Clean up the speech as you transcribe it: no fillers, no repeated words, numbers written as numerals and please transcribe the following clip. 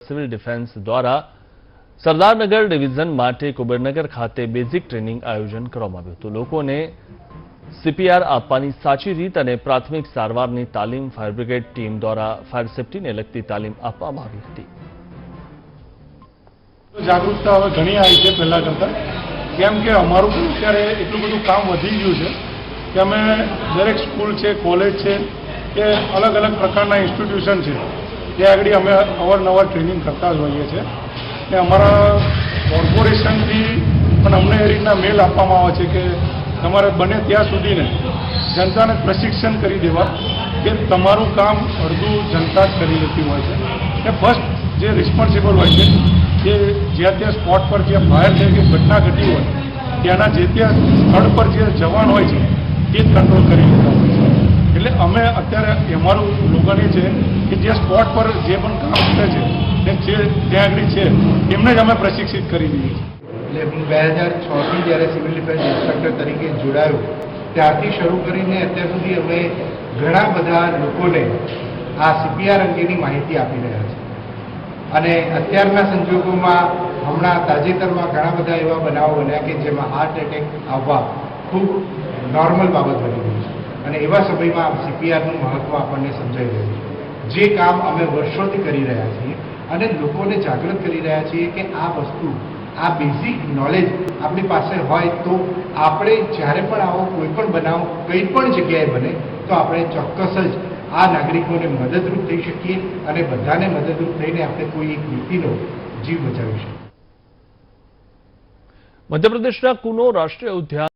Civil defence દ્વારા Sardarnagar division માટે કુબેરનગર ખાતે બેઝિક ટ્રેનિંગ આયોજન કરવામાં આવ્યું હતું। લોકોને સીપીઆર આપવાની સાચી રીત અને પ્રાથમિક સારવારની તાલીમ ફાયર બ્રિગેડ ટીમ દ્વારા ફાયર સેફટીને લગતી તાલીમ આપવામાં આવી હતી। જાગૃતતા હવે ઘણી આવી છે પહેલા કરતાં, કેમ કે અમારું પણ અત્યારે એટલું બધું કામ વધી ગયું છે કે અમે દરેક સ્કૂલ છે, કોલેજ છે કે અલગ અલગ પ્રકારના ઇન્સ્ટિટ્યુશન છે ત્યાં આગળ અમે અવારનવાર ટ્રેનિંગ કરતા જ હોઈએ છીએ ને અમારા કોર્પોરેશનથી પણ અમને એ રીતના મેલ આપવામાં આવે છે કે તમારે બને ત્યાં સુધીને જનતાને પ્રશિક્ષણ કરી દેવા કે તમારું કામ અડધું જનતા જ કરી લેતી હોય છે ને ફર્સ્ટ જે રિસ્પોન્સિબલ હોય છે કે જ્યાં ત્યાં સ્પોટ પર જે ફાયર છે કે ઘટના ઘટી હોય ત્યાંના જે ત્યાં સ્થળ પર જે જવાન હોય છે એ જ કંટ્રોલ કરી લેતા હોય છે। એટલે અમે અત્યારે અમારું લોકોન એ છે કે જે સ્પોટ પર જે પણ કામ કરે છે ને જે ત્યાં આગળ છે એમને જ અમે પ્રશિક્ષિત કરી દઈએ છીએ। એટલે હું 2006થી જ્યારે સિવિલ ડિફેન્સ ઇન્સ્પેક્ટર તરીકે જોડાયો ત્યારથી શરૂ કરીને અત્યાર સુધી અમે ઘણા બધા લોકોને આ સીપીઆર અંગેની માહિતી આપી રહ્યા છે અને અત્યારના સંજોગોમાં હમણાં તાજેતરમાં ઘણા બધા એવા બનાવો બન્યા કે જેમાં હાર્ટ એટેક આવવા ખૂબ નોર્મલ બાબત બની ગઈ છે અને એવા સમયમાં સીપીઆરનું મહત્ત્વ આપણને સમજાઈ રહ્યું છે। જે કામ અમે વર્ષોથી કરી રહ્યા છીએ અને લોકોને જાગૃત કરી રહ્યા છીએ કે આ વસ્તુ, આ બેઝિક નોલેજ આપણી પાસે હોય તો આપણે જ્યારે પણ આવો કોઈ પણ બનાવ કંઈ પણ જગ્યાએ બને તો આપણે ચોક્કસ જ આ નાગરિકોને મદદરૂપ થઈ શકીએ અને બધાને મદદરૂપ થઈને આપણે કોઈ એક વ્યક્તિનો જીવ બચાવી શકીએ। મધ્યપ્રદેશના કુનો રાષ્ટ્રીય ઉદ્યાન